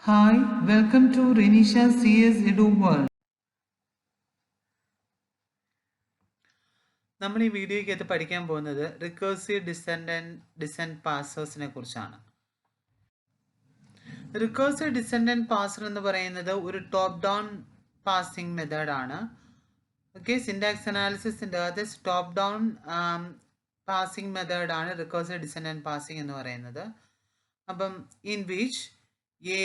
Hi, welcome to Renisha CS Edu World. നമ്മൾ ഈ വീഡിയോയ്ക്കകത്ത് പഠിക്കാൻ പോകുന്നത് റിക്കേഴ്സീവ് ഡിസെൻഡന്റ് പാസേഴ്സിനെ കുറിച്ചാണ്. റിക്കേഴ്സീവ് ഡിസെൻഡന്റ് പാസർ എന്ന് പറയുന്നത് ഒരു ടോപ്പ് ഡൗൺ പാസിംഗ് മെത്തേഡാണ്. ഓക്കെ, സിൻടാക്സ് അനാലിസിസിൻ്റെ അകത്ത് ടോപ്പ് ഡൗൺ പാസിംഗ് മെത്തേഡാണ് റിക്കേഴ്സീവ് ഡിസെൻഡന്റ് പാസിംഗ് എന്ന് പറയുന്നത്. അപ്പം in which a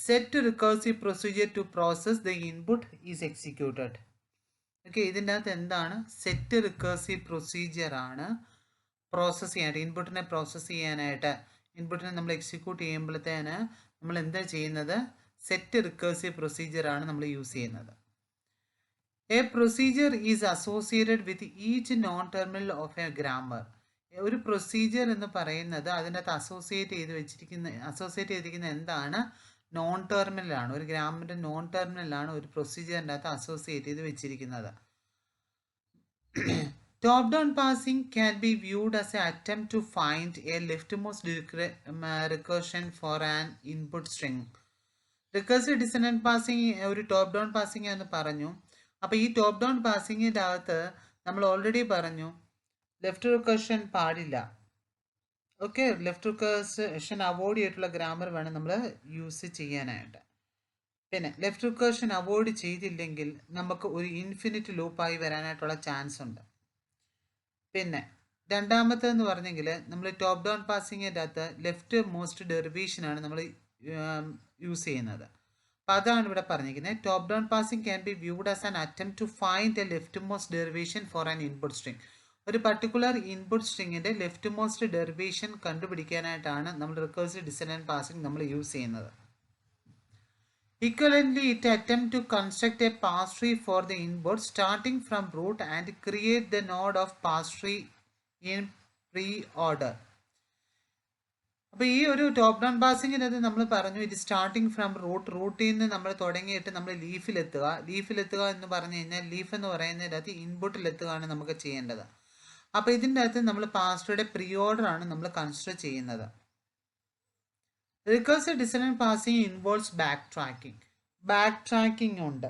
set recursive procedure to process the input is executed. Okay, ഇതിൻ്റെ അകത്ത് എന്താണ് സെറ്റ് റിക്കേഴ്സീവ് പ്രൊസീജിയർ ആണ് പ്രോസസ്സ് ചെയ്യാനായിട്ട്, ഇൻപുട്ടിനെ പ്രോസസ്സ് ചെയ്യാനായിട്ട്, ഇൻപുട്ടിനെ നമ്മൾ എക്സിക്യൂട്ട് ചെയ്യുമ്പോഴത്തേന് നമ്മൾ എന്താ ചെയ്യുന്നത്, സെറ്റ് റിക്കേഴ്സീവ് പ്രൊസീജിയർ ആണ് നമ്മൾ യൂസ് ചെയ്യുന്നത്. A procedure is associated with each non terminal of A grammar. ഒരു പ്രൊസീജിയർ എന്ന് പറയുന്നത് അതിനകത്ത് അസോസിയേറ്റ് ചെയ്തിരിക്കുന്ന എന്താണ്, നോൺ ടെർമിനലാണ്. ഒരു ഗ്രാമറിൻ്റെ നോൺ ടെർമിനലാണ് ഒരു പ്രൊസീജിയറിൻ്റെ അകത്ത് അസോസിയേറ്റ് ചെയ്ത് വെച്ചിരിക്കുന്നത്. Top down parsing can be viewed as a attempt to find a leftmost recursion for an input string. Recursive descent parsing ഒരു ടോപ്പ് ഡൗൺ പാസിംഗ് എന്ന് പറഞ്ഞു. അപ്പോൾ ഈ ടോപ്പ് ഡൗൺ പാസിംഗിൻ്റെ അകത്ത് നമ്മൾ ഓൾറെഡി പറഞ്ഞു ലെഫ്റ്റ് റിക്കർഷൻ പാടില്ല. ഓക്കെ, ലെഫ്റ്റ് റിക്കർഷൻ അവോയ്ഡ് ചെയ്തിട്ടുള്ള ഗ്രാമർ വേണം നമ്മൾ യൂസ് ചെയ്യാനായിട്ട്. പിന്നെ ലെഫ്റ്റ് റിക്കർഷൻ അവോയ്ഡ് ചെയ്തില്ലെങ്കിൽ നമുക്ക് ഒരു ഇൻഫിനിറ്റ് ലൂപ്പായി വരാനായിട്ടുള്ള ചാൻസ് ഉണ്ട്. പിന്നെ രണ്ടാമത്തേന്ന് പറഞ്ഞെങ്കിൽ നമ്മൾ ടോപ്പ് ഡൗൺ പാസിങ്ങിൻ്റെ അകത്ത് ലെഫ്റ്റ് മോസ്റ്റ് ഡെറിവേഷനാണ് നമ്മൾ യൂസ് ചെയ്യുന്നത്. അപ്പോൾ അതാണ് ഇവിടെ പറഞ്ഞിരിക്കുന്നത്. Top down parsing can be viewed as an attempt to find a leftmost derivation for an input string. ഒരു പർട്ടിക്കുലർ ഇൻപുട്ട് സ്ട്രിങ്ങിൻ്റെ ലെഫ്റ്റ് മോസ്റ്റ് ഡെറിവേഷൻ കണ്ടുപിടിക്കാനായിട്ടാണ് നമ്മൾ റിക്കേഴ്സീവ് ഡിസെൻഡന്റ് പാസിംഗ് നമ്മൾ യൂസ് ചെയ്യുന്നത്. Equivalently, it attempts to construct a pass tree for the input starting from root and create the node of pass tree in pre-order. അപ്പോൾ ഈ ഒരു top down പാസിങ്ങിനത് നമ്മൾ പറഞ്ഞു ഇത് സ്റ്റാർട്ടിങ് ഫ്രം റൂട്ടിൽ നിന്ന് നമ്മൾ തുടങ്ങിയിട്ട് നമ്മൾ ലീഫിലെത്തുക എന്ന് പറഞ്ഞു കഴിഞ്ഞാൽ ലീഫ് എന്ന് പറയുന്നതിനകത്ത് ഇൻപുട്ടിലെത്തുകയാണ് നമുക്ക് ചെയ്യേണ്ടത്. അപ്പോൾ ഇതിൻ്റെ അകത്ത് നമ്മൾ പാസ് ട്രീയുടെ പ്രീ ഓർഡർ ആണ് നമ്മൾ കൺസിഡർ ചെയ്യുന്നത്. Recursive descent passing involves back tracking ഉണ്ട്.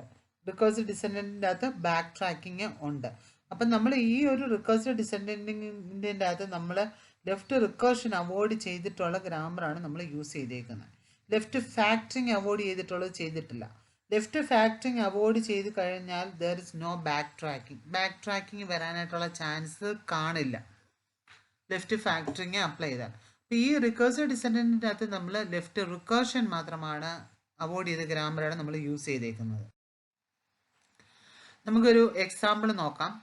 റിക്കേഴ്സീവ് ഡിസെൻഡന്റിൻ്റെ അകത്ത് ബാക്ക് ട്രാക്കിംഗ് ഉണ്ട്. അപ്പം നമ്മൾ ഈ ഒരു റിക്കേഴ്സീവ് ഡിസെൻഡന്റിൻ്റെ അകത്ത് നമ്മൾ ലെഫ്റ്റ് റിക്കേർഷൻ അവോയ്ഡ് ചെയ്തിട്ടുള്ള ഗ്രാമറാണ് നമ്മൾ യൂസ് ചെയ്തേക്കുന്നത്. ലെഫ്റ്റ് ഫാക്ടറിങ് അവോയ്ഡ് ചെയ്തിട്ടില്ല. ലെഫ്റ്റ് ഫാക്ടറിങ് അവോയ്ഡ് ചെയ്ത് കഴിഞ്ഞാൽ there is no backtracking വരാനായിട്ടുള്ള ചാൻസ് കാണില്ല ലെഫ്റ്റ് ഫാക്ടറിങ് അപ്ലൈ ചെയ്താൽ. അപ്പോൾ ഈ റിക്കേഴ്സീവ് ഡിസെൻഡന്റിൻ്റെ അകത്ത് നമ്മൾ ലെഫ്റ്റ് റിക്കേർഷൻ മാത്രമാണ് അവോയ്ഡ് ചെയ്ത ഗ്രാമറാണ് നമ്മൾ യൂസ് ചെയ്തേക്കുന്നത്. നമുക്കൊരു എക്സാമ്പിൾ നോക്കാം.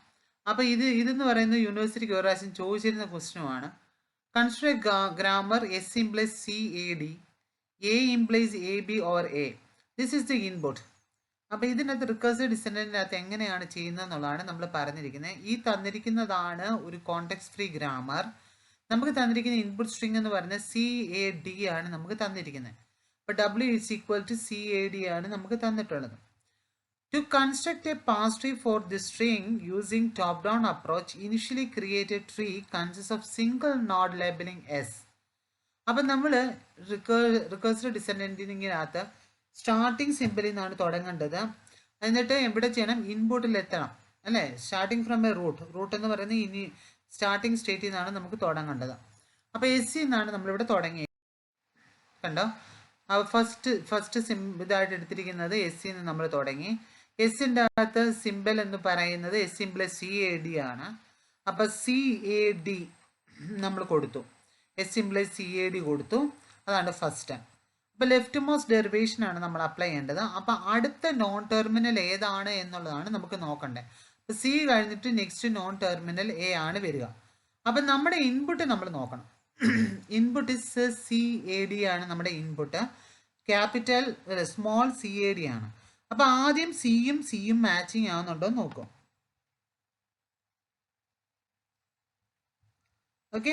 അപ്പോൾ ഇതെന്ന് പറയുന്നത് യൂണിവേഴ്സിറ്റിക്ക് ഒരു പ്രാവശ്യം ചോദിച്ചിരുന്ന ക്വസ്റ്റ്യനുമാണ്. Consider grammar S implies CAD, A implies AB or A. This is the input. അപ്പോൾ ഇതിനകത്ത് റിക്കേഴ്സീവ് ഡിസെൻഡന്റിനകത്ത് എങ്ങനെയാണ് ചെയ്യുന്നത് എന്നുള്ളതാണ് നമ്മൾ പറഞ്ഞിരിക്കുന്നത്. ഈ തന്നിരിക്കുന്നതാണ് ഒരു കോണ്ടെക്സ്റ്റ് ഫ്രീ ഗ്രാമർ. നമുക്ക് തന്നിരിക്കുന്ന ഇൻപുട്ട് സ്ട്രിങ് എന്ന് പറയുന്നത് CAD ആണ് നമുക്ക് തന്നിരിക്കുന്നത്. അപ്പോൾ W = CAD ആണ് നമുക്ക് തന്നിട്ടുള്ളത്. To construct a pass tree for this string using top-down approach, initially create a tree consists of single node labeling S. അപ്പം നമ്മൾ റിക്കേഴ്സീവ് ഡിസെൻഡന്റിനകത്ത് സ്റ്റാർട്ടിങ് സിമ്പിളിൽ നിന്നാണ് തുടങ്ങേണ്ടത്. എന്നിട്ട് എവിടെ ചെയ്യണം, ഇൻപുട്ടിൽ എത്തണം അല്ലേ. സ്റ്റാർട്ടിങ് ഫ്രം എ റൂട്ട് എന്ന് പറയുന്നത് ഇനി സ്റ്റാർട്ടിങ് സ്റ്റേറ്റിൽ നിന്നാണ് നമുക്ക് തുടങ്ങേണ്ടത്. അപ്പോൾ S എന്നാണ് നമ്മളിവിടെ തുടങ്ങിയത്. കണ്ടോ, ഫസ്റ്റ് ഇതായിട്ട് എടുത്തിരിക്കുന്നത് S നിന്ന് നമ്മൾ തുടങ്ങി. എസിൻ്റെ അകത്ത് സിമ്പിൾ എന്ന് പറയുന്നത് S implies CAD ആണ്. അപ്പോൾ CAD നമ്മൾ കൊടുത്തു, S implies CAD കൊടുത്തു. അതാണ് ഫസ്റ്റ്. അപ്പോൾ ലെഫ്റ്റ് മോസ്റ്റ് ഡെറിവേഷൻ ആണ് നമ്മൾ അപ്ലൈ ചെയ്യേണ്ടത്. അപ്പോൾ അടുത്ത നോൺ ടെർമിനൽ ഏതാണ് എന്നുള്ളതാണ് നമുക്ക് നോക്കണ്ടേ. അപ്പോൾ C കഴിഞ്ഞിട്ട് നെക്സ്റ്റ് നോൺ ടെർമിനൽ A ആണ് വരിക. അപ്പം നമ്മുടെ ഇൻപുട്ട് നമ്മൾ നോക്കണം. ഇൻപുട്ട് ഇസ് CAD ആണ് നമ്മുടെ ഇൻപുട്ട്. ക്യാപിറ്റൽ സ്മോൾ CAD ആണ്. അപ്പോൾ ആദ്യം സിയും മാച്ചിങ് ആവുന്നുണ്ടോ എന്ന് നോക്കും. ഓക്കെ,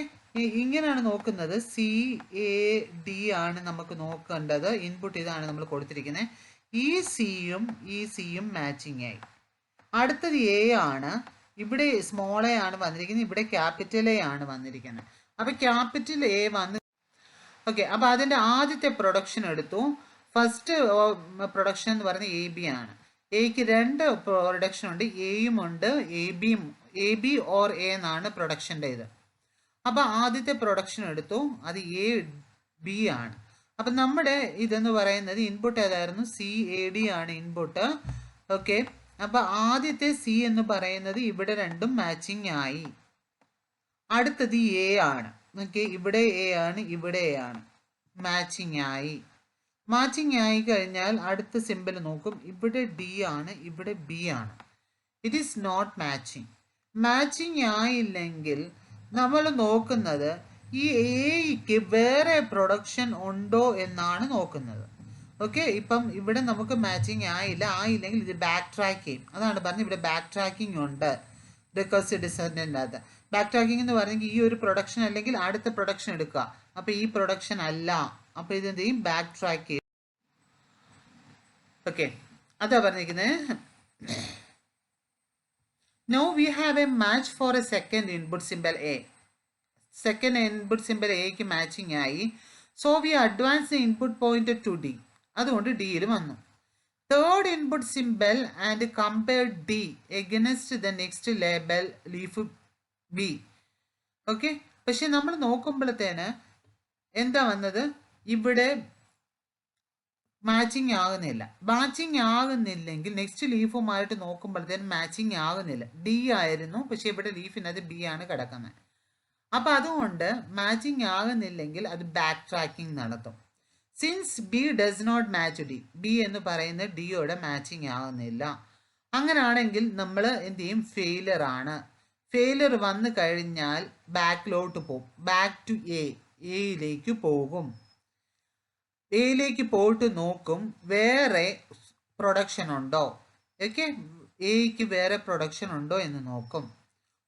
ഇങ്ങനെയാണ് നോക്കുന്നത്. CAD ആണ് നമുക്ക് നോക്കേണ്ടത്. ഇൻപുട്ട് ഇതാണ് നമ്മൾ കൊടുത്തിരിക്കുന്നത്. ഈ സിയും മാച്ചിങ് ആയി. അടുത്തത് A ആണ്. ഇവിടെ സ്മോൾ A ആണ് വന്നിരിക്കുന്നത്, ഇവിടെ ക്യാപിറ്റൽ A ആണ് വന്നിരിക്കുന്നത്. അപ്പോൾ ക്യാപിറ്റൽ A വന്ന് ഓക്കെ, അപ്പോൾ അതിൻ്റെ ആദ്യത്തെ പ്രൊഡക്ഷൻ എടുത്തു. ഫസ്റ്റ് പ്രൊഡക്ഷൻ എന്ന് പറയുന്നത് എ ബി ആണ്. എക്ക് രണ്ട് പ്രൊഡക്ഷൻ ഉണ്ട്, എയും ഉണ്ട് എ ബി ഓർ എ എന്നാണ് പ്രൊഡക്ഷൻ്റെ ഇത്. അപ്പോൾ ആദ്യത്തെ പ്രൊഡക്ഷൻ എടുത്തു, അത് എ ബി ആണ്. അപ്പം നമ്മുടെ ഇതെന്ന് പറയുന്നത് ഇൻപുട്ട് ഏതായിരുന്നു? സി എ ഡി ആണ് ഇൻപുട്ട്. ഓക്കെ, അപ്പോൾ ആദ്യത്തെ സി എന്ന് പറയുന്നത് ഇവിടെ രണ്ടും മാച്ചിങ് ആയി. അടുത്തത് എ ആണ്. ഓക്കെ, ഇവിടെ എ ആണ്, ഇവിടെ എ ആണ്, മാച്ചിങ് ആയി. മാച്ചിങ് ആയി കഴിഞ്ഞാൽ അടുത്ത സിമ്പിൾ നോക്കും, ഇവിടെ ഡി ആണ്, ഇവിടെ ബി ആണ്. It is not matching. Matching ആയില്ലെങ്കിൽ നമ്മൾ നോക്കുന്നത് ഈ എക്ക് വേറെ പ്രൊഡക്ഷൻ ഉണ്ടോ എന്നാണ് നോക്കുന്നത്. ഓക്കെ, ഇപ്പം ഇവിടെ നമുക്ക് മാച്ചിങ് ആയില്ലെങ്കിൽ ഇത് ബാക്ക് ട്രാക്ക് ചെയ്യും. അതാണ് പറഞ്ഞത് ഇവിടെ ബാക്ക് ട്രാക്കിംഗ് ഉണ്ട് റിക്കർസീവ് ഡിസെൻഡൻ്റ് അത്. ബാക്ക് ട്രാക്കിംഗ് എന്ന് പറഞ്ഞെങ്കിൽ ഈ ഒരു പ്രൊഡക്ഷൻ അല്ലെങ്കിൽ അടുത്ത പ്രൊഡക്ഷൻ എടുക്കുക, അപ്പോൾ ഈ പ്രൊഡക്ഷൻ അല്ല, അപ്പോൾ ഇത് എന്ത് ചെയ്യും? ബാക്ക് ട്രാക്ക് ചെയ്യും. ഓക്കെ, അതാ പറഞ്ഞിരിക്കുന്നത്. Now we have a match for a second input symbol A. Second input symbol A ക്ക് മാച്ചിങ് ആയി. So we advance the input pointer to D. അതുകൊണ്ട് ഡിയിൽ വന്നു. Third input symbol and compare D against the next label leaf B. Okay, പക്ഷെ നമ്മൾ നോക്കുമ്പോഴത്തേന് എന്താ വന്നത്? ഇവിടെ മാച്ചിങ് ആകുന്നില്ല. മാച്ചിങ് ആകുന്നില്ലെങ്കിൽ നെക്സ്റ്റ് ലീഫുമായിട്ട് നോക്കുമ്പോഴത്തേനും മാച്ചിങ് ആകുന്നില്ല. ഡി ആയിരുന്നു, പക്ഷെ ഇവിടെ ലീഫിനകത്ത് ബി ആണ് കിടക്കുന്നത്. അപ്പം അതുകൊണ്ട് മാച്ചിങ് ആകുന്നില്ലെങ്കിൽ അത് ബാക്ക് ട്രാക്കിംഗ് നടത്തും. Since B does not match D, B എന്ന് പറയുന്നത് ഡിയോടെ മാച്ചിങ് ആകുന്നില്ല. അങ്ങനെയാണെങ്കിൽ നമ്മൾ എന്ത് ചെയ്യും? ഫെയിലർ ആണ്. ഫെയിലർ വന്നു കഴിഞ്ഞാൽ ബാക്കിലോട്ട് പോകും, ബാക്ക് ടു എയിലേക്ക് പോകും. എയിലേക്ക് പോയിട്ട് നോക്കും വേറെ പ്രൊഡക്ഷൻ ഉണ്ടോ. ഓക്കെ, എക്ക് വേറെ പ്രൊഡക്ഷൻ ഉണ്ടോ എന്ന് നോക്കും.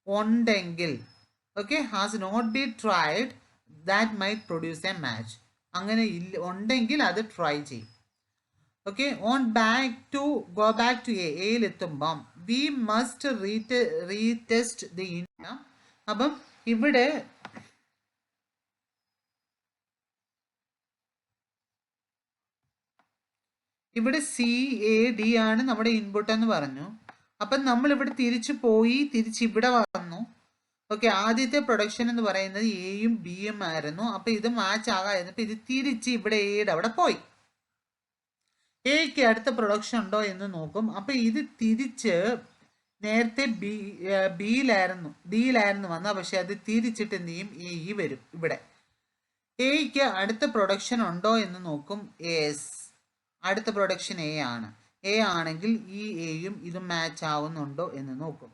ഉണ്ടെങ്കിൽ okay, has not be tried that might produce a match. അങ്ങനെ ഉണ്ടെങ്കിൽ അത് ട്രൈ ചെയ്യും. ഓക്കെ, ഗോ ബാക്ക് ടു എയിലെത്തുമ്പം we must retest the income. അപ്പം ഇവിടെ സി എ ഡി ആണ് നമ്മുടെ ഇൻപുട്ട് എന്ന് പറഞ്ഞു. അപ്പം നമ്മൾ ഇവിടെ തിരിച്ചു പോയി, തിരിച്ച് ഇവിടെ വന്നു. ഓക്കെ, ആദ്യത്തെ പ്രൊഡക്ഷൻ എന്ന് പറയുന്നത് എയും ബിയും ആയിരുന്നു. അപ്പം ഇത് മാച്ച് ആകാമായിരുന്നു. അപ്പം ഇത് തിരിച്ച് ഇവിടെ എയുടെ അവിടെ പോയി. എക്ക് അടുത്ത പ്രൊഡക്ഷൻ ഉണ്ടോ എന്ന് നോക്കും. അപ്പം ഇത് തിരിച്ച് നേരത്തെ ഡിയിലായിരുന്നു വന്നത്, പക്ഷെ അത് തിരിച്ചിട്ട് എന്ത് ചെയ്യും? എ വരും ഇവിടെ. എക്ക് അടുത്ത പ്രൊഡക്ഷൻ ഉണ്ടോ എന്ന് നോക്കും. എസ്, അടുത്ത പ്രൊഡക്ഷൻ എ ആണ്. എ ആണെങ്കിൽ ഈ എയും ഇതും മാച്ച് ആവുന്നുണ്ടോ എന്ന് നോക്കും.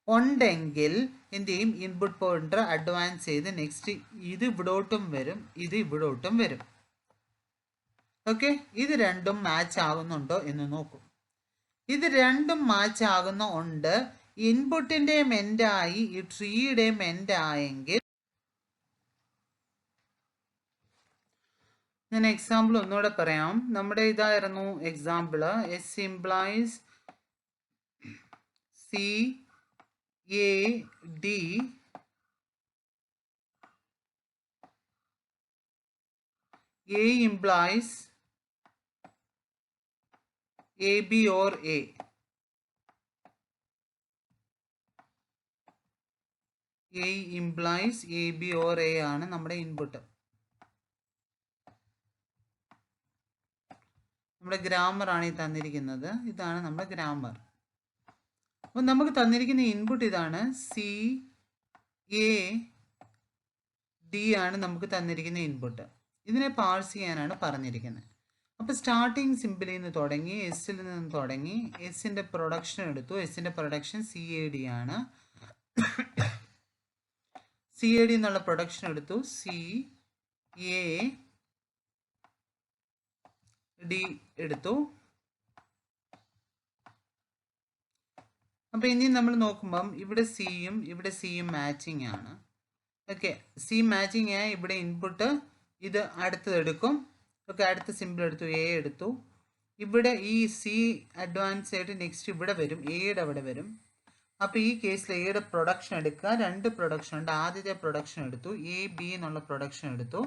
ഉണ്ടെങ്കിൽ എന്ത് ചെയ്യും? ഇൻപുട്ട് പോയിന്റർ അഡ്വാൻസ് ചെയ്ത് നെക്സ്റ്റ് ഇത് ഇവിടോട്ടും വരും, ഇത് ഇവിടോട്ടും വരും. ഓക്കെ, ഇത് രണ്ടും മാച്ച് ആകുന്നുണ്ടോ എന്ന് നോക്കും. ഇത് രണ്ടും മാച്ച് ആകുന്ന ഉണ്ട്. ഇൻപുട്ടിൻ്റെയും എൻഡായി ഈ ട്രീയുടെയും എൻഡായെങ്കിൽ ഞാൻ എക്സാമ്പിൾ ഒന്നുകൂടെ പറയാം. നമ്മുടെ ഇതായിരുന്നു example. S implies C A D A implies A B or A. A implies A B or A ആണ് നമ്മുടെ ഇൻപുട്ട്. നമ്മുടെ ഗ്രാമർ ആണ് ഈ തന്നിരിക്കുന്നത്. ഇതാണ് നമ്മുടെ ഗ്രാമർ. അപ്പോൾ നമുക്ക് തന്നിരിക്കുന്ന ഇൻപുട്ട് ഇതാണ്. സി എ ഡി ആണ് നമുക്ക് തന്നിരിക്കുന്ന ഇൻപുട്ട്. ഇതിനെ പാഴ്സ് ചെയ്യാനാണ് പറഞ്ഞിരിക്കുന്നത്. അപ്പോൾ സ്റ്റാർട്ടിങ് സിമ്പിളിൽ നിന്ന് തുടങ്ങി, എസ്സിൽ നിന്ന് തുടങ്ങി, എസിൻ്റെ പ്രൊഡക്ഷൻ എടുത്തു. എസിൻ്റെ പ്രൊഡക്ഷൻ സി എ ഡി ആണ്. സി എ ഡി എന്നുള്ള പ്രൊഡക്ഷൻ എടുത്തു. സി എ ഡി എടുത്തു. അപ്പോൾ ഇനി നമ്മൾ നോക്കുമ്പം ഇവിടെ സിയും മാച്ചിങ് ആണ്. ഓക്കെ, സി മാച്ചിങ് ആയി ഇവിടെ ഇൻപുട്ട് ഇത് അടുത്തത് എടുക്കും. ഓക്കെ, അടുത്ത സിമ്പിൾ എടുത്തു, എ എടുത്തു. ഇവിടെ ഈ സി അഡ്വാൻസ് ആയിട്ട് നെക്സ്റ്റ് ഇവിടെ വരും, എയുടെ അവിടെ വരും. അപ്പോൾ ഈ കേസിൽ എയുടെ പ്രൊഡക്ഷൻ എടുക്കുക. രണ്ട് പ്രൊഡക്ഷൻ ഉണ്ട്. ആദ്യത്തെ പ്രൊഡക്ഷൻ എടുത്തു, എ ബി എന്നുള്ള പ്രൊഡക്ഷൻ എടുത്തു.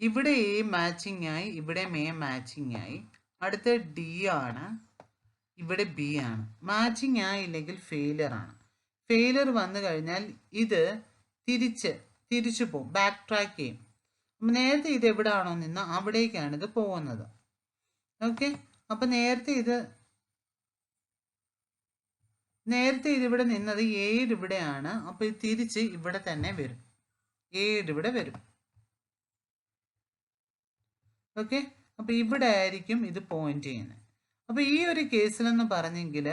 ഇവിടെ എ മാച്ചിങ് ആയി, ഇവിടെ എ മാച്ചിങ് ആയി. അടുത്ത ഡി ആണ്, ഇവിടെ ബി ആണ്. മാച്ചിങ് ആയില്ലെങ്കിൽ ഫെയിലിയർ ആണ്. ഫെയിലിയർ വന്നു കഴിഞ്ഞാൽ ഇത് തിരിച്ചു പോകും, ബാക്ക് ട്രാക്ക് ചെയ്യും. നേരത്തെ ഇത് എവിടെയാണോ നിന്ന് അവിടേക്കാണ് ഇത് പോകുന്നത്. ഓക്കെ, അപ്പൊ നേരത്തെ ഇത് ഇവിടെ നിന്നത് ഏഴ് ഇവിടെയാണ്. അപ്പൊ ഇത് തിരിച്ച് ഇവിടെ തന്നെ വരും, ഏഴ് ഇവിടെ വരും. ഓക്കെ, അപ്പൊ ഇവിടെ ആയിരിക്കും ഇത് പോയിന്റ് ചെയ്യുന്നത്. അപ്പൊ ഈ ഒരു കേസിലെന്ന് പറഞ്ഞെങ്കിൽ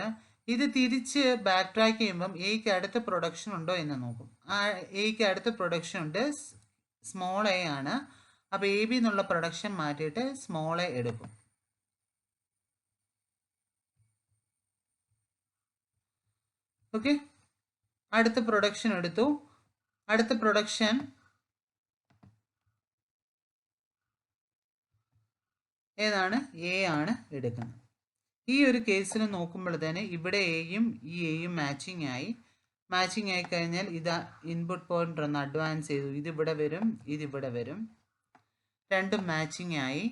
ഇത് തിരിച്ച് ബാക്ക് ട്രാക്ക് ചെയ്യുമ്പം എക്ക് അടുത്ത പ്രൊഡക്ഷൻ ഉണ്ടോ എന്ന് നോക്കും. ആ എക്ക് അടുത്ത പ്രൊഡക്ഷൻ ഉണ്ട്, സ്മോൾ എ ആണ്. അപ്പൊ എ ബി എന്നുള്ള പ്രൊഡക്ഷൻ മാറ്റിയിട്ട് സ്മോൾ എ എടുക്കും. ഓക്കെ, അടുത്ത പ്രൊഡക്ഷൻ എടുത്തു. അടുത്ത പ്രൊഡക്ഷൻ ഏതാണ്? എ ആണ് എടുക്കുന്നത്. ഈ ഒരു കേസിൽ നോക്കുമ്പോൾ തന്നെ ഇവിടെ എയും ഈ എയും മാച്ചിങ് ആയി. മാച്ചിങ് ആയി കഴിഞ്ഞാൽ ഇത് ഇൻപുട്ട് പോയിന്റർ ഒന്ന് അഡ്വാൻസ് ചെയ്തു, ഇതിവിടെ വരും, ഇതിവിടെ വരും. രണ്ടും മാച്ചിങ് ആയി.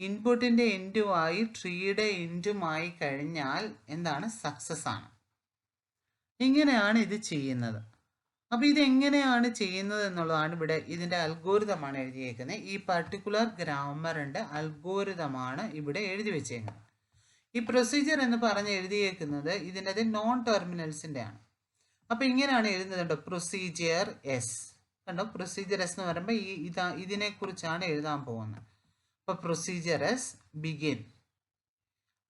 ഇൻപുട്ടിൻ്റെ എൻഡുമായി ട്രീയുടെ എൻഡുമായി കഴിഞ്ഞാൽ എന്താണ്? സക്സസ് ആണ്. ഇങ്ങനെയാണ് ഇത് ചെയ്യുന്നത്. അപ്പോൾ ഇതെങ്ങനെയാണ് ചെയ്യുന്നത് എന്നുള്ളതാണ് ഇവിടെ ഇതിൻ്റെ അൽഗോരിതമാണ് എഴുതിയേക്കുന്നത്. ഈ പർട്ടിക്കുലർ ഗ്രാമറിൻ്റെ അൽഗോരിതമാണ് ഇവിടെ എഴുതി വെച്ചേക്കുന്നത്. ഈ പ്രൊസീജിയർ എന്ന് പറഞ്ഞ് എഴുതിയേക്കുന്നത് ഇതിൻ്റെ നോൺ ടെർമിനൽസിൻ്റെ ആണ്. അപ്പോൾ ഇങ്ങനെയാണ് എഴുതുന്നത് കേട്ടോ, പ്രൊസീജിയർ എസ്. കണ്ടോ, പ്രൊസീജിയർ എസ് എന്ന് പറയുമ്പോൾ ഇതിനെക്കുറിച്ചാണ് എഴുതാൻ പോകുന്നത്. അപ്പോൾ പ്രൊസീജിയർ എസ് ബിഗിൻ.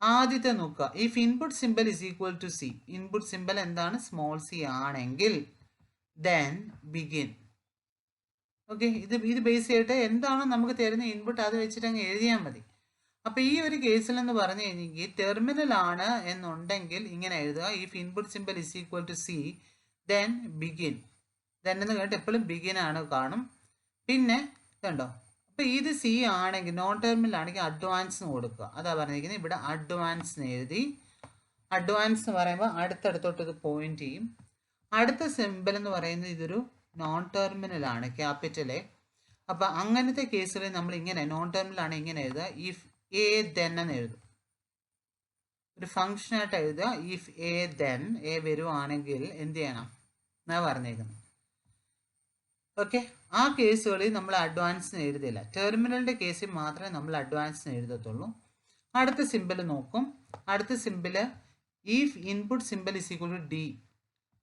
ആദ്യത്തെ നോക്കുക, if input symbol is equal to C. Input symbol എന്താണ്? സ്മോൾ സി ആണെങ്കിൽ then begin. ഓക്കെ, ഇത് ബേസ് ചെയ്തിട്ട് എന്താണ് നമുക്ക് തരുന്ന ഇൻപുട്ട് അത് വെച്ചിട്ട് അങ്ങ് എഴുതിയാൽ മതി. അപ്പോൾ ഈ ഒരു കേസിൽ എന്ന് പറഞ്ഞു കഴിഞ്ഞെങ്കിൽ ടെർമിനൽ ആണ് എന്നുണ്ടെങ്കിൽ ഇങ്ങനെ എഴുതുക, if input symbol is equal to C then begin. Then എന്ന് കേട്ട് എപ്പോഴും ബിഗിൻ ആണ് കാണും. പിന്നെ കണ്ടോ, അപ്പോൾ ഇത് സി ആണെങ്കിൽ നോൺ ടെർമിനൽ ആണെങ്കിൽ അഡ്വാൻസ് കൊടുക്കുക. അതാ പറഞ്ഞിരിക്കുന്നത്. ഇവിടെ അഡ്വാൻസ് എഴുതി. അഡ്വാൻസ് എന്ന് പറയുമ്പോൾ അടുത്തടുത്തോട്ട് ഇത് പോയിന്റ് ചെയ്യും. അടുത്ത സിമ്പിൾ എന്ന് പറയുന്നത് ഇതൊരു നോൺ ടെർമിനൽ ആണ്, ക്യാപിറ്റൽ എ. അപ്പം അങ്ങനത്തെ കേസിൽ നമ്മൾ ഇങ്ങനെ നോൺ ടെർമിനൽ ആണ് ഇങ്ങനെ എഴുതുക, ഇഫ് എ ദെൻ എന്ന് എഴുതും. ഒരു ഫംഗ്ഷനായിട്ട് എഴുതുക, ഇഫ് എ ദെൻ എ വരുവാണെങ്കിൽ എന്ത് ചെയ്യണം എന്നാ പറഞ്ഞേക്കുന്നത്. ഓക്കെ, ആ കേസുകളിൽ നമ്മൾ അഡ്വാൻസിന് എഴുതില്ല. ടെർമിനലിൻ്റെ കേസിൽ മാത്രമേ നമ്മൾ അഡ്വാൻസിന് എഴുതത്തുള്ളൂ. അടുത്ത സിമ്പിൾ നോക്കും. അടുത്ത symbol if input symbol is equal to D.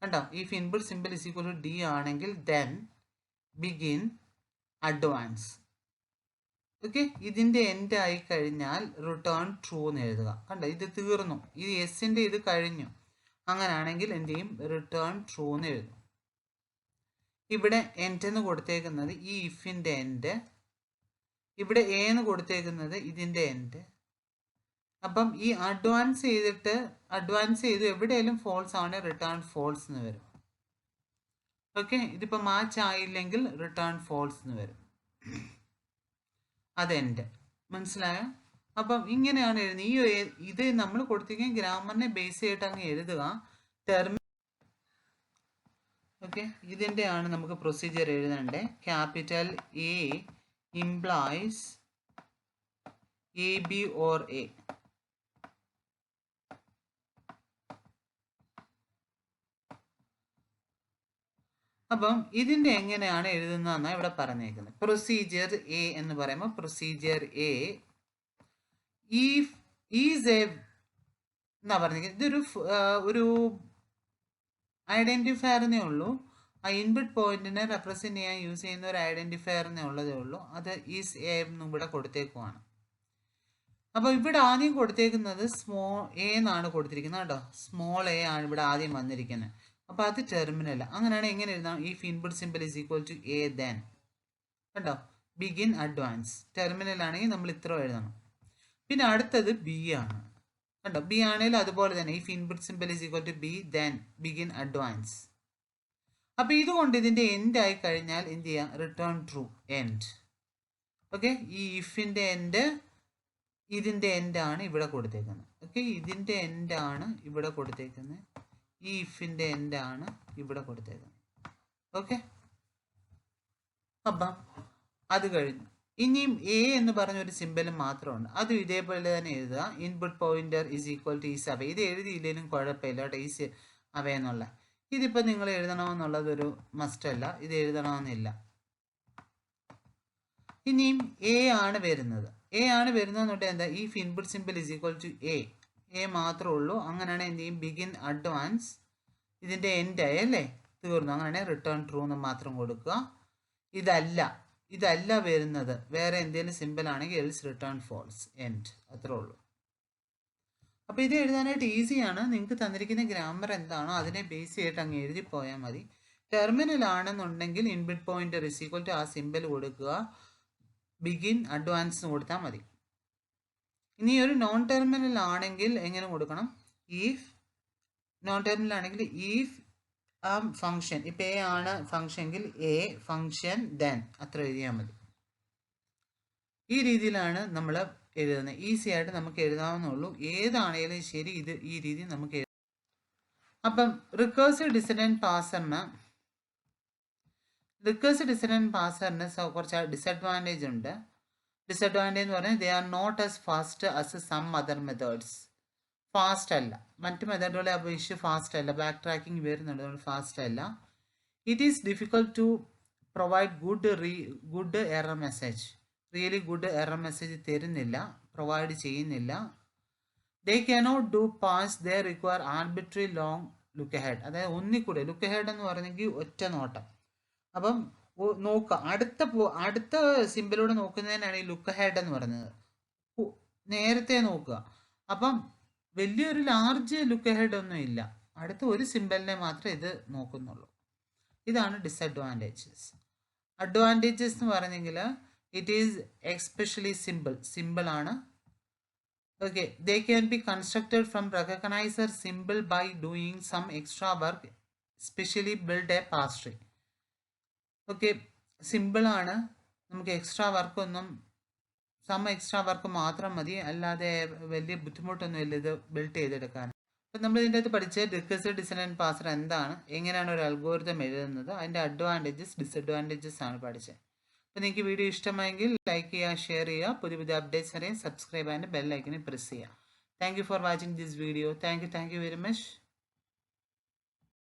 കണ്ടോ, if input symbol is equal to D ആണെങ്കിൽ ദെൻ ബിഗിൻ അഡ്വാൻസ്. ഓക്കെ, ഇതിൻ്റെ എൻഡ് ആയി കഴിഞ്ഞാൽ റിട്ടേൺ ട്രൂ എന്ന് എഴുതുക. കണ്ടോ, ഇത് തീർന്നു, ഇത് എസിൻ്റെ ഇത് കഴിഞ്ഞു. അങ്ങനെയാണെങ്കിൽ എന്ത് ചെയ്യും? റിട്ടേൺ ട്രൂ എന്ന് എഴുതും. ഇവിടെ എൻഡ് എന്ന് കൊടുത്തേക്കുന്നത് ഈ ഇഫിൻ്റെ എൻഡ്, ഇവിടെ എ എന്ന് കൊടുത്തേക്കുന്നത് ഇതിൻ്റെ എൻഡ്. അപ്പം ഈ അഡ്വാൻസ് ചെയ്ത് എവിടെയെങ്കിലും ഫോൾസ് ആണ് റിട്ടേൺ ഫോൾസ് എന്ന് വരും. ഓക്കെ, ഇതിപ്പോൾ മാച്ച് ആയില്ലെങ്കിൽ റിട്ടേൺ ഫോൾസ് എന്ന് വരും. അതെൻ്റെ മനസ്സിലായോ? അപ്പം ഇങ്ങനെയാണ് എഴുതുന്നത്. ഇത് നമ്മൾ കൊടുത്തിരിക്കുന്ന ഗ്രാമറിനെ ബേസ് ചെയ്തിട്ട് അങ്ങ് എഴുതുക. ഓക്കെ, ഇതിൻ്റെ ആണ് നമുക്ക് പ്രൊസീജിയർ എഴുതേണ്ടത്. Capital A implies A B or A. അപ്പം ഇതിൻ്റെ എങ്ങനെയാണ് എഴുതുന്നതെന്നാണ് ഇവിടെ പറഞ്ഞേക്കുന്നത്. പ്രൊസീജിയർ എ എന്ന് പറയുമ്പോൾ പ്രൊസീജിയർ എ ഈസ് എ എന്നാ പറഞ്ഞിരിക്കുന്നത്. ഇതൊരു ഒരു ഐഡൻറ്റിഫയറിനേ ഉള്ളൂ. ആ ഇൻപുട്ട് പോയിന്റിനെ റെപ്രസെൻറ്റ് ചെയ്യാൻ യൂസ് ചെയ്യുന്ന ഒരു ഐഡൻറ്റിഫയറിനേ ഉള്ളതേ ഉള്ളൂ. അത് ഈസ് എ എന്നും ഇവിടെ കൊടുത്തേക്കുവാണ്. അപ്പോൾ ഇവിടെ ആദ്യം കൊടുത്തേക്കുന്നത് സ്മോൾ എ എന്നാണ് കൊടുത്തിരിക്കുന്നത് കേട്ടോ. സ്മോൾ എ ആണ് ഇവിടെ ആദ്യം വന്നിരിക്കുന്നത്. അപ്പോൾ അത് ടെർമിനൽ. അങ്ങനെയാണ് എങ്ങനെ എഴുതാം? If input symbol is equal to A then കണ്ടോ ബിഗിൻ അഡ്വാൻസ്. ടെർമിനൽ ആണെങ്കിൽ നമ്മൾ ഇത്ര എഴുതണം. പിന്നെ അടുത്തത് ബി ആണ് കണ്ടോ. ബി ആണെങ്കിൽ അതുപോലെ തന്നെ if input symbol is equal to B then begin advance. അപ്പോൾ ഇതുകൊണ്ട് ഇതിൻ്റെ എൻഡ് ആയി കഴിഞ്ഞാൽ എന്ത് ചെയ്യാം? Return true end. ഓക്കെ, ഈ ഇഫിൻ്റെ എൻഡ് ഇതിൻ്റെ എൻഡാണ് ഇവിടെ കൊടുത്തേക്കുന്നത്. ഓക്കെ, ഇതിൻ്റെ എൻഡാണ് ഇവിടെ കൊടുത്തേക്കുന്നത്. ഈ ഇഫിൻ്റെ എൻഡാണ് ഇവിടെ കൊടുത്തേക്കുന്നത്. ഓക്കെ, അപ്പം അത് കഴിഞ്ഞു. ഇനിയും എ എന്ന് പറഞ്ഞൊരു സിമ്പൽ മാത്രമുണ്ട്. അതും ഇതേപോലെ തന്നെ എഴുതുക. Input pointer is equal two is away. ഇത് എഴുതിയില്ലെങ്കിലും കുഴപ്പമില്ല കേട്ടോ, ഈസ് അവേ എന്നുള്ള. ഇതിപ്പോൾ നിങ്ങൾ എഴുതണമെന്നുള്ളതൊരു മസ്റ്റല്ല, ഇത് എഴുതണമെന്നില്ല. ഇനിയും എ ആണ് വരുന്നത്. എ ആണ് വരുന്നതെന്നുണ്ടെങ്കിൽ എന്താ, if input symbol is equal to A മാത്രമേ ഉള്ളൂ. അങ്ങനെയാണെങ്കിൽ എന്ത് ചെയ്യും, ബിഗിൻ അഡ്വാൻസ്, ഇതിൻ്റെ എൻഡ് ആയി അല്ലേ, തീർന്നു. അങ്ങനെയാണെങ്കിൽ റിട്ടേൺ ട്രൂ എന്ന് മാത്രം കൊടുക്കുക. ഇതല്ല വരുന്നത്, വേറെ എന്തെങ്കിലും സിമ്പിൾ ആണെങ്കിൽ എൽസ് റിട്ടേൺ ഫോൾസ്, എൻഡ്, അത്രേ ഉള്ളൂ. അപ്പോൾ ഇത് എഴുതാനായിട്ട് ഈസിയാണ്. നിങ്ങൾക്ക് തന്നിരിക്കുന്ന ഗ്രാമർ എന്താണോ അതിനെ ബേസ് ചെയ്തിട്ട് അങ്ങ് എഴുതി പോയാൽ മതി. ടെർമിനൽ ആണെന്നുണ്ടെങ്കിൽ input pointer is equal to ആ സിമ്പിൾ കൊടുക്കുക, ബിഗിൻ അഡ്വാൻസ് കൊടുത്താൽ മതി. ഇനി ഒരു നോൺ ടെർമിനൽ ആണെങ്കിൽ എങ്ങനെ കൊടുക്കണം, ഈഫ് നോൺ ടെർമിനൽ ആണെങ്കിൽ ഈഫ് ഫംഗ്ഷൻ, ഇപ്പം എ ആണ് ഫംഗ്ഷൻ എങ്കിൽ എ ഫംഗ്ഷൻ ദെൻ, അത്ര എഴുതിയാൽ മതി. ഈ രീതിയിലാണ് നമ്മൾ എഴുതുന്നത്. ഈസി ആയിട്ട് നമുക്ക് എഴുതാവുന്നുള്ളൂ. ഏതാണേലും ശരി, ഇത് ഈ രീതി നമുക്ക് എഴുതാം. അപ്പം റിക്കേഴ്സീവ് ഡിസിഡന്റ് പാസറിന് കുറച്ച് ഡിസഡ്വാൻറ്റേജ് ഉണ്ട്. ഡിസഡ്വാൻറ്റേജ് എന്ന് പറഞ്ഞാൽ they are not as fast as some other methods. Fast അല്ല, മറ്റ് മെത്തേഡുകളെ അപേക്ഷിച്ച് ഫാസ്റ്റ് അല്ല. ബാക്ക് ട്രാക്കിംഗ് വരുന്നുണ്ട്, അതുകൊണ്ട് ഫാസ്റ്റ് അല്ല. It is difficult to provide good error message. Really good error message തരുന്നില്ല, പ്രൊവൈഡ് ചെയ്യുന്നില്ല. They cannot do pass, they require arbitrary long look ahead. അതായത് ഒന്നിക്കൂടെ ലുക്ക് ഹെഡ് എന്ന് പറഞ്ഞെങ്കിൽ ഒറ്റ നോട്ടം. അപ്പം നോക്കുക, അടുത്ത സിമ്പിളൂടെ നോക്കുന്നതിനാണ് ഈ ലുക്ക് ഹെഡ് എന്ന് പറയുന്നത്. നേരത്തെ നോക്കുക. അപ്പം വലിയൊരു ലാർജ് ലുക്ക് ഹെഡ് ഒന്നും ഇല്ല, അടുത്ത ഒരു സിമ്പിളിനെ മാത്രമേ ഇത് നോക്കുന്നുള്ളൂ. ഇതാണ് ഡിസഡ്വാൻറ്റേജസ്. അഡ്വാൻറ്റേജസ് എന്ന് പറഞ്ഞെങ്കിൽ ഇറ്റ് ഈസ് എക്സ്പെഷ്യലി സിമ്പിൾ ആണ്. Okay, they can be constructed from recognizer simple by doing some extra work, specially build a parse tree. Okay, സിമ്പിളാണ്, നമുക്ക് എക്സ്ട്രാ വർക്ക് മാത്രം മതി, അല്ലാതെ വലിയ ബുദ്ധിമുട്ടൊന്നും ഇല്ല ഇത് ബിൽഡ് ചെയ്തെടുക്കാൻ. അപ്പം നമ്മൾ ഇതിൻ്റെ അകത്ത് പഠിച്ച റിക്കേഴ്സീവ് ഡിസിഡന്റ് പാസർ എന്താണ്, എങ്ങനെയാണ് ഒരു അൽഗോരിതം എഴുതുന്നത്, അതിൻ്റെ അഡ്വാൻറ്റേജസ് ഡിസഡ്വാൻറ്റേജസ് ആണ് പഠിച്ചത്. അപ്പോൾ നിങ്ങൾക്ക് വീഡിയോ ഇഷ്ടമായെങ്കിൽ ലൈക്ക് ചെയ്യുക, ഷെയർ ചെയ്യുക, പുതിയ അപ്ഡേറ്റ്സ് അറിയാൻ സബ്സ്ക്രൈബ് ആൻഡ് ബെൽ ഐക്കണിൽ പ്രസ് ചെയ്യുക. Thank you for watching this video. Thank you very much.